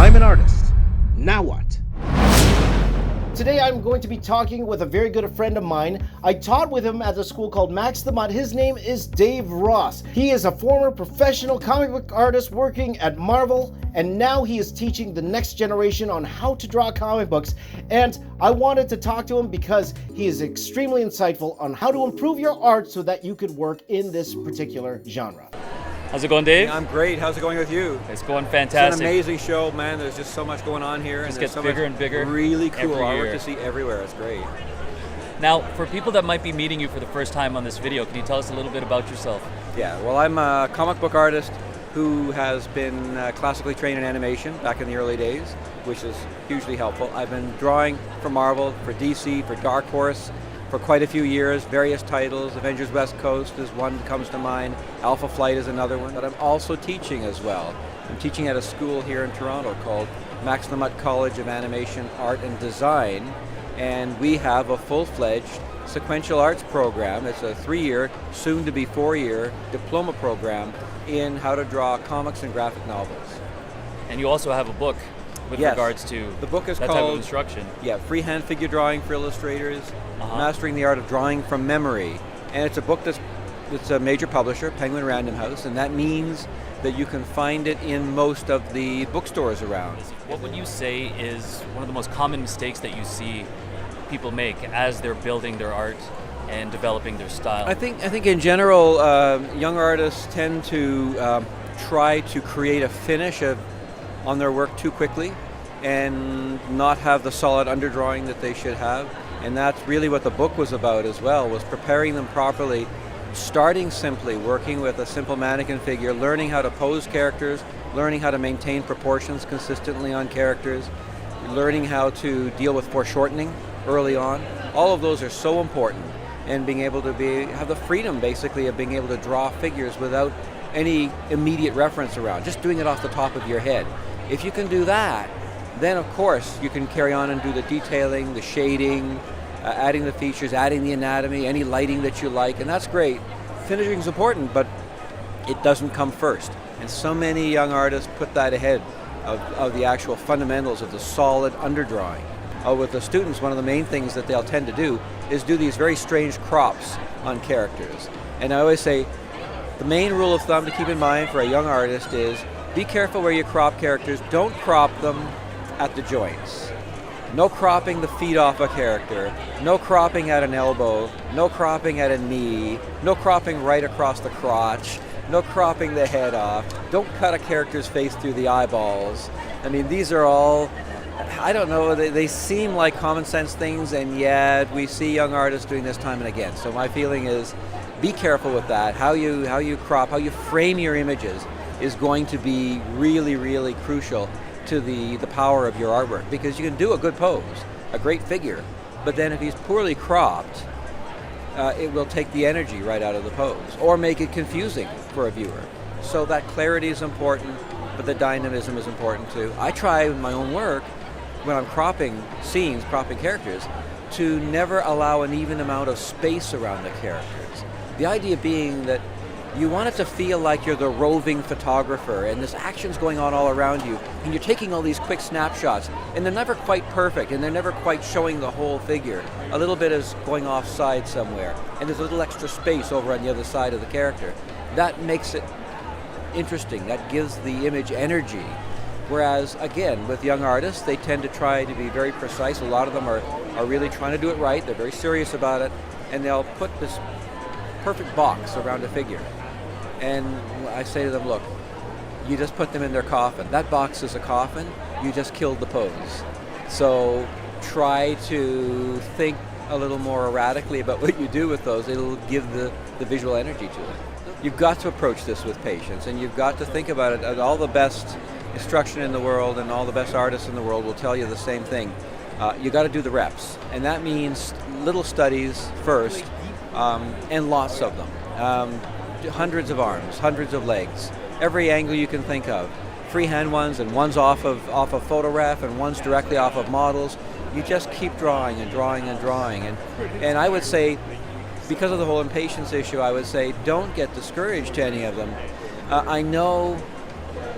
I'm an artist. Now what? Today I'm going to be talking with a very good friend of mine. I taught with him at a school called Max the Mutt. His name is Dave Ross. He is a former professional comic book artist working at Marvel, and now he is teaching the next generation on how to draw comic books. And I wanted to talk to him because he is extremely insightful on how to improve your art so that you could work in this particular genre. How's it going, Dave? I'm great. How's it going with you? It's going fantastic. It's an amazing show, man. There's just so much going on here. It just gets bigger and bigger. Really cool every artwork year to see everywhere. It's great. Now, for people that might be meeting you for the first time on this video, can you tell us a little bit about yourself? Yeah, well, I'm a comic book artist who has been classically trained in animation back in the early days, which is hugely helpful. I've been drawing for Marvel, for DC, for Dark Horse, for quite a few years, various titles. Avengers West Coast is one that comes to mind. Alpha Flight is another one. But I'm also teaching as well. I'm teaching at a school here in Toronto called Max the Mutt College of Animation, Art and Design. And we have a full-fledged sequential arts program. It's a 3-year, soon to be 4-year diploma program in how to draw comics and graphic novels. And you also have a book with regards to the book is that called, type of instruction. Yeah, Freehand Figure Drawing for Illustrators, Mastering the Art of Drawing from Memory. And it's a book that's a major publisher, Penguin Random House, and that means that you can find it in most of the bookstores around. What would you say is one of the most common mistakes that you see people make as they're building their art and developing their style? I think in general, young artists tend to try to create a finish on their work too quickly and not have the solid underdrawing that they should have. And that's really what the book was about as well, was preparing them properly, starting simply, working with a simple mannequin figure, learning how to pose characters, learning how to maintain proportions consistently on characters, learning how to deal with foreshortening early on. All of those are so important, and being able to have the freedom basically of being able to draw figures without any immediate reference around, just doing it off the top of your head. If you can do that, then of course you can carry on and do the detailing, the shading, adding the features, adding the anatomy, any lighting that you like, and that's great. Finishing is important, but it doesn't come first. And so many young artists put that ahead of the actual fundamentals of the solid underdrawing. With the students, one of the main things that they'll tend to do is do these very strange crops on characters. And I always say, the main rule of thumb to keep in mind for a young artist is be careful where you crop characters. Don't crop them at the joints. No cropping the feet off a character. No cropping at an elbow. No cropping at a knee. No cropping right across the crotch. No cropping the head off. Don't cut a character's face through the eyeballs. I mean, these are all, I don't know, they seem like common sense things, and yet we see young artists doing this time and again. So my feeling is, be careful with that. How you crop, how you frame your images is going to be really, really crucial to the power of your artwork, because you can do a good pose, a great figure, but then if he's poorly cropped, it will take the energy right out of the pose or make it confusing for a viewer. So that clarity is important, but the dynamism is important too. I try in my own work, when I'm cropping scenes, cropping characters, to never allow an even amount of space around the characters. The idea being that you want it to feel like you're the roving photographer and this action's going on all around you, and you're taking all these quick snapshots, and they're never quite perfect, and they're never quite showing the whole figure. A little bit is going offside somewhere, and there's a little extra space over on the other side of the character. That makes it interesting. That gives the image energy. Whereas, again, with young artists, they tend to try to be very precise. A lot of them are really trying to do it right. They're very serious about it, and they'll put this perfect box around a figure. And I say to them, look, you just put them in their coffin. That box is a coffin. You just killed the pose. So try to think a little more erratically about what you do with those. It'll give the visual energy to it. You've got to approach this with patience, and you've got to think about it. And all the best instruction in the world and all the best artists in the world will tell you the same thing. You got to do the reps, and that means little studies first, and lots of them. Hundreds of arms, hundreds of legs, every angle you can think of. Freehand ones, and one's off of photograph, and one's directly off of models. You just keep drawing and drawing and drawing. And I would say, because of the whole impatience issue, I would say don't get discouraged to any of them. I know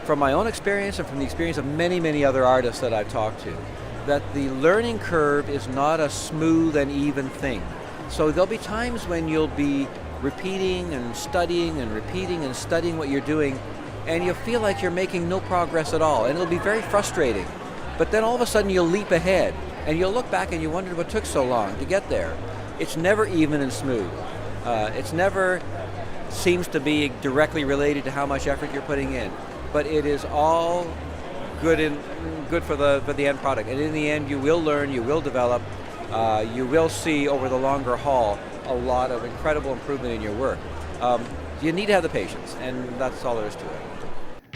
from my own experience and from the experience of many, many other artists that I've talked to, that the learning curve is not a smooth and even thing. So there'll be times when you'll be repeating and studying and repeating and studying what you're doing, and you'll feel like you're making no progress at all, and it'll be very frustrating. But then all of a sudden you'll leap ahead, and you'll look back and you wonder what took so long to get there. It's never even and smooth. It's never seems to be directly related to how much effort you're putting in, but it is all good for the end product. And in the end, you will learn, you will develop, you will see over the longer haul a lot of incredible improvement in your work. You need to have the patience, and that's all there is to it.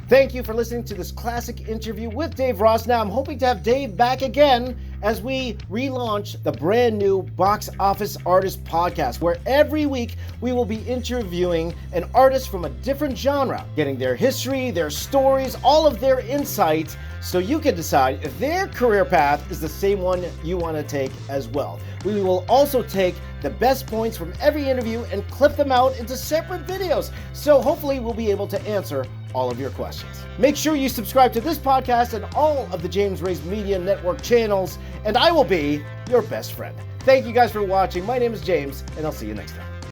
Thank you for listening to this classic interview with Dave Ross. Now, I'm hoping to have Dave back again as we relaunch the brand new Box Office Artist podcast, where every week we will be interviewing an artist from a different genre, getting their history, their stories, all of their insights, so you can decide if their career path is the same one you want to take as well. We will also take the best points from every interview and clip them out into separate videos, so hopefully we'll be able to answer all of your questions. Make sure you subscribe to this podcast and all of the James Ray's Media Network channels, and I will be your best friend. Thank you guys for watching. My name is James, and I'll see you next time.